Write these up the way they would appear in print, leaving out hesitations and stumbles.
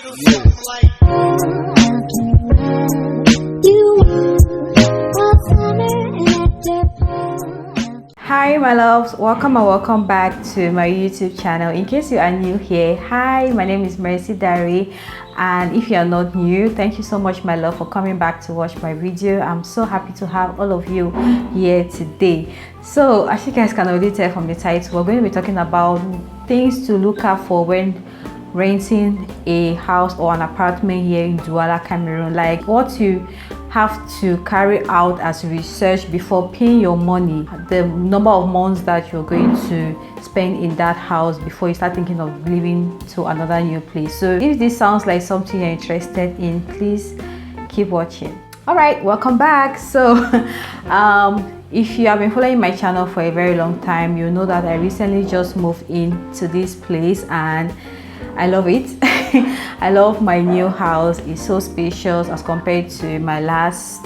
Hi my loves, welcome and welcome back to my YouTube channel. In case you are new here, hi, my name is Mercy Dari, and if you are not new, thank you so much my love for coming back to watch my video. I'm so happy to have all of you here today. So as you guys can already tell from the title, we're going to be talking about things to look out for when renting a house or an apartment here in Douala, Cameroon, like what you have to carry out as research before paying your money, the number of months that you're going to spend in that house before you start thinking of living to another new place. So if this sounds like something you're interested in, please keep watching. All right, welcome back. So if you have been following my channel for a very long time, you know that I recently just moved into this place and I love it. I love my new house. It's so spacious as compared to my last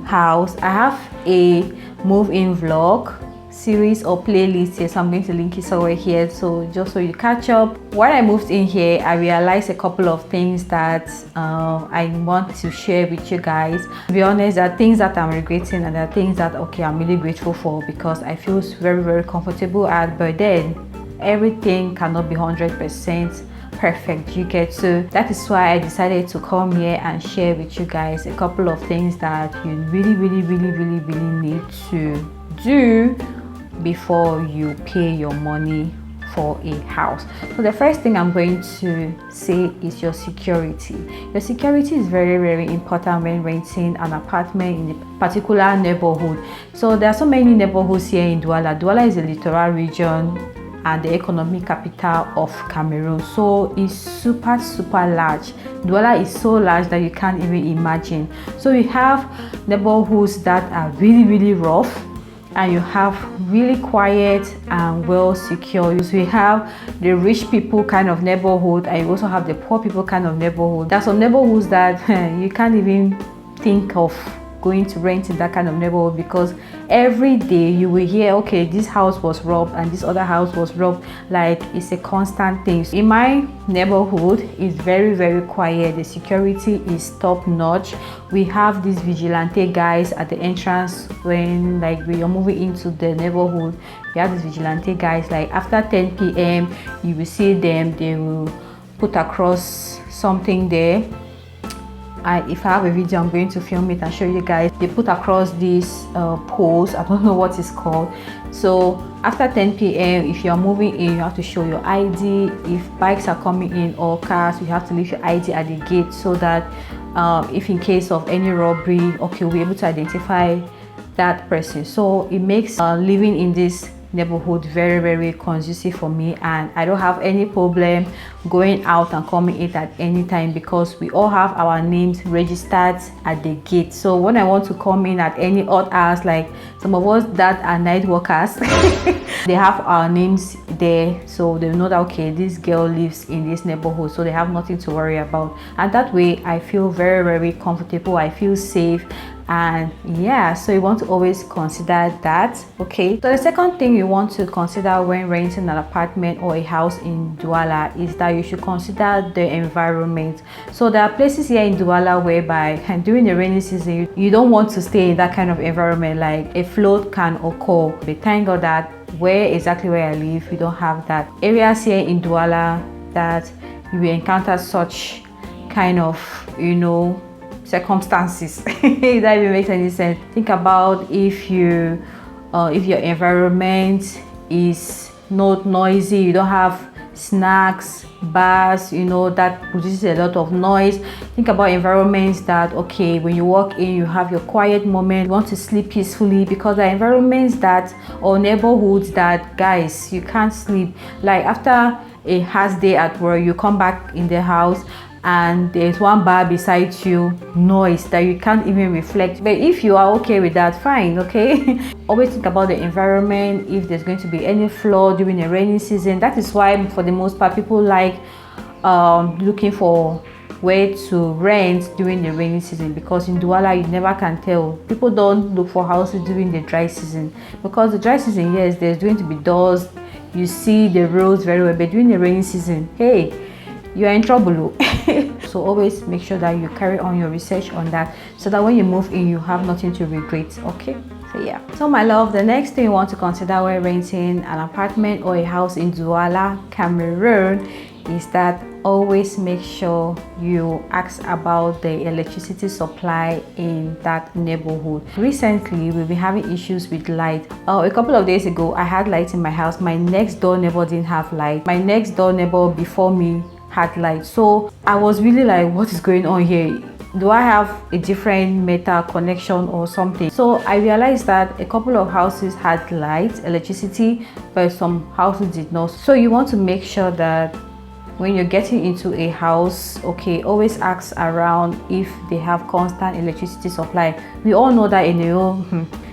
house. I have a move-in vlog series or playlist here, so I'm going to link it somewhere here, so just so you catch up. When I moved in here, I realized a couple of things that I want to share with you guys. To be honest, there are things that I'm regretting and there are things that I'm really grateful for, because I feel very comfortable at, but then everything cannot be 100% perfect, you get. So that is why I decided to come here and share with you guys a couple of things that you really need to do before you pay your money for a house. So the first thing I'm going to say is your security. Your security is very important when renting an apartment in a particular neighborhood. So there are so many neighborhoods here in Douala. Douala is a littoral region and the economic capital of Cameroon, so it's super large. Douala is so large that you can't even imagine. So we have neighborhoods that are really rough, and you have really quiet and well secured. So we have the rich people kind of neighborhood, and you also have the poor people kind of neighborhood. There's some neighborhoods that you can't even think of going to rent in that kind of neighborhood, because every day you will hear, okay, this house was robbed and this other house was robbed. Like, it's a constant thing. In my neighborhood, it's very quiet. The security is top notch. We have these vigilante guys at the entrance when you're moving into the neighborhood. We have these vigilante guys, like after 10 p.m. you will see them. They will put across something there. If I have a video, I'm going to film it and show you guys. They put across these poles, I don't know what it's called. So after 10 p.m. if you're moving in, you have to show your ID. If bikes are coming in or cars, you have to leave your ID at the gate, so that if in case of any robbery, we'll be able to identify that person. So it makes living in this neighborhood very conducive for me, and I don't have any problem going out and coming in at any time, because we all have our names registered at the gate. So when I want to come in at any odd hours, like some of us that are night workers, they have our names there, so they know that this girl lives in this neighborhood, so they have nothing to worry about. And that way I feel very comfortable, I feel safe. And yeah, so you want to always consider that. Okay, so the second thing you want to consider when renting an apartment or a house in Douala is that you should consider the environment. So there are places here in Douala whereby during the rainy season you don't want to stay in that kind of environment, like a flood can occur. But thank God that exactly where I live, we don't have that. Areas here in Douala that you will encounter such kind of circumstances. If that even makes any sense. Think about if your environment is not noisy, you don't have snacks, bars, that produces a lot of noise. Think about environments that when you walk in, you have your quiet moment, you want to sleep peacefully, because there are environments that, or neighborhoods that, guys, you can't sleep. Like after a hard day at work, you come back in the house and there's one bar beside you, noise that you can't even reflect. But if you are okay with that, fine. Always think about the environment, if there's going to be any flood during the rainy season. That is why for the most part people like looking for where to rent during the rainy season, because in Douala you never can tell. People don't look for houses during the dry season, because the dry season, yes, there's going to be dust, you see the roads very well, but during the rainy season, hey, you are in trouble. So always make sure that you carry on your research on that, so that when you move in, you have nothing to regret. Okay, so yeah. So my love, the next thing you want to consider when renting an apartment or a house in Douala, Cameroon, is that always make sure you ask about the electricity supply in that neighborhood. Recently, we've been having issues with light. A couple of days ago, I had light in my house. My next door neighbor didn't have light. My next door neighbor before me had light. So I was really like, what is going on here? Do I have a different meter connection or something? So I realized that a couple of houses had light, electricity, but some houses did not. So you want to make sure that when you're getting into a house, okay, always ask around if they have constant electricity supply. We all know that Eneo,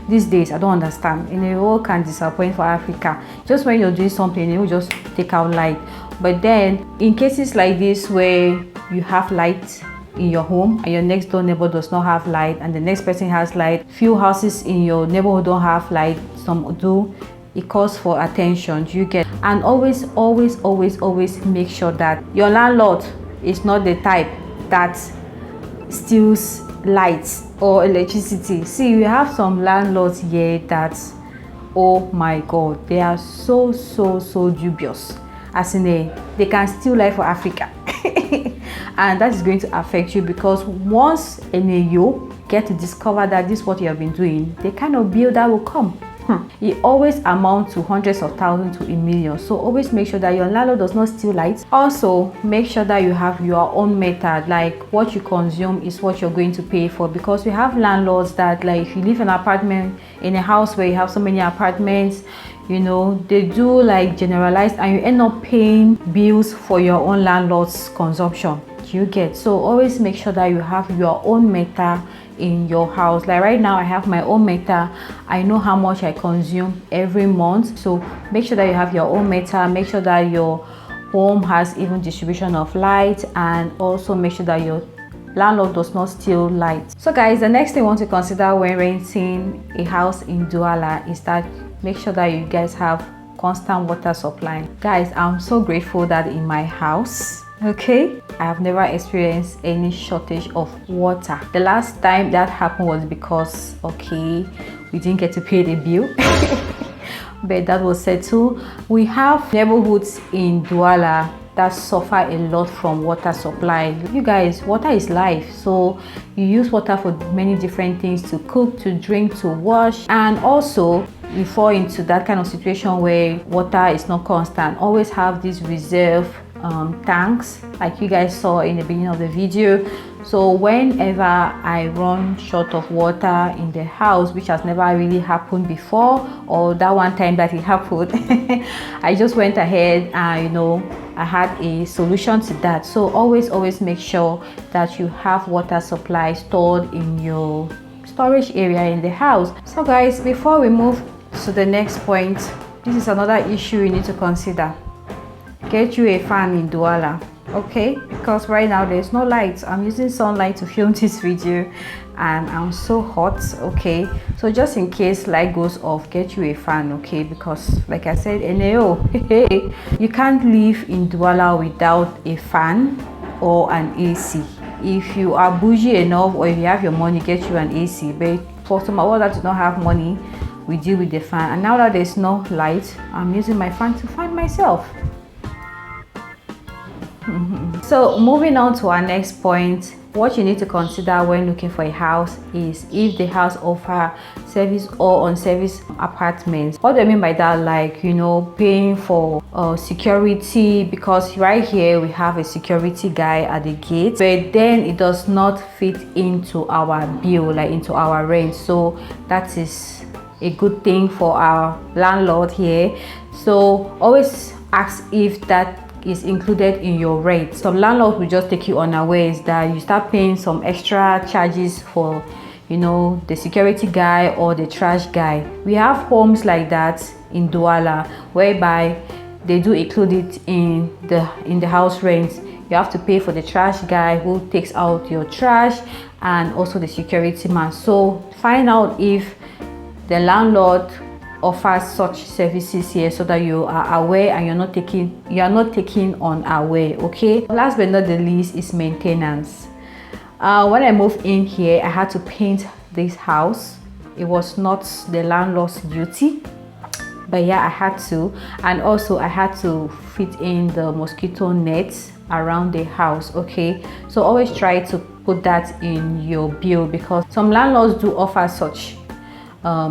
these days, I don't understand, Eneo can disappoint for Africa. Just when you're doing something, Eneo just take out light. But then in cases like this where you have light in your home and your next door neighbor does not have light, and the next person has light, few houses in your neighborhood don't have light, some do, it calls for attention. You get, and always make sure that your landlord is not the type that steals lights or electricity. See, we have some landlords here that, oh my god, they are so dubious, as in they can steal light for Africa. And that is going to affect you, because once you get to discover that this is what you have been doing, the kind of bill that will come, it always amounts to hundreds of thousands to a million. So always make sure that your landlord does not steal lights. Also make sure that you have your own meter, like what you consume is what you're going to pay for, because we have landlords that, like, if you live in an apartment, in a house where you have so many apartments, you know, they do like generalized, and you end up paying bills for your own landlord's consumption. You get, so always make sure that you have your own meter in your house. Like right now, I have my own meter. I know how much I consume every month. So make sure that you have your own meter. Make sure that your home has even distribution of light, and also make sure that your landlord does not steal light. So guys, the next thing you want to consider when renting a house in Douala is that make sure that you guys have constant water supply. Guys, I'm so grateful that in my house, okay, I have never experienced any shortage of water. The last time that happened was because, okay, we didn't get to pay the bill. But that was settled. We have neighborhoods in Douala that suffer a lot from water supply. You guys, water is life. So you use water for many different things, to cook, to drink, to wash, and also you fall into that kind of situation where water is not constant. Always have these reserve tanks, like you guys saw in the beginning of the video. So whenever I run short of water in the house, which has never really happened before, or that one time that it happened, I just went ahead and, you know, I had a solution to that. So always make sure that you have water supply stored in your storage area in the house. So guys, before we move to the next point, this is another issue you need to consider. Get you a fan in Douala, okay, because right now there's no light. I'm using sunlight to film this video and I'm so hot, okay. So just in case light goes off, get you a fan, okay, because like I said, you can't live in Douala without a fan or an AC. If you are bougie enough, or if you have your money, get you an AC. But for some of us that do not have money, we deal with the fan. And now that there's no light, I'm using my fan to fan myself. So moving on to our next point, what you need to consider when looking for a house is if the house offers service or on-service apartments. What do I mean by that? Like, you know, paying for security, because right here we have a security guy at the gate, but then it does not fit into our bill, like into our rent. So that is a good thing for our landlord here. So always ask if that is included in your rate. Some landlords will just take you unawares that you start paying some extra charges for, you know, the security guy or the trash guy. We have homes like that in Douala, whereby they do include it in the house rent. You have to pay for the trash guy who takes out your trash, and also the security man. So find out if the landlord offers such services here, so that you are aware and you are not taking unaware. Okay, last but not the least is maintenance. When I moved in here, I had to paint this house. It was not the landlord's duty, but yeah, I had to. And also I had to fit in the mosquito nets around the house. Okay, so always try to put that in your bill, because some landlords do offer such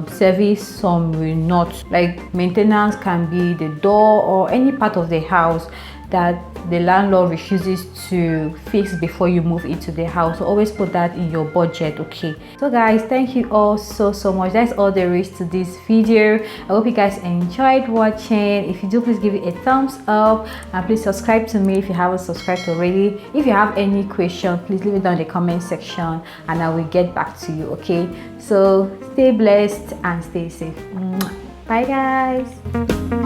service, some will not. Like maintenance can be the door or any part of the house that the landlord refuses to fix before you move into the house. So always put that in your budget. Okay, so guys, thank you all so much. That's all there is to this video. I hope you guys enjoyed watching. If you do, please give it a thumbs up, and please subscribe to me if you haven't subscribed already. If you have any question, please leave it down in the comment section and I will get back to you. Okay, so stay blessed and stay safe. Bye guys.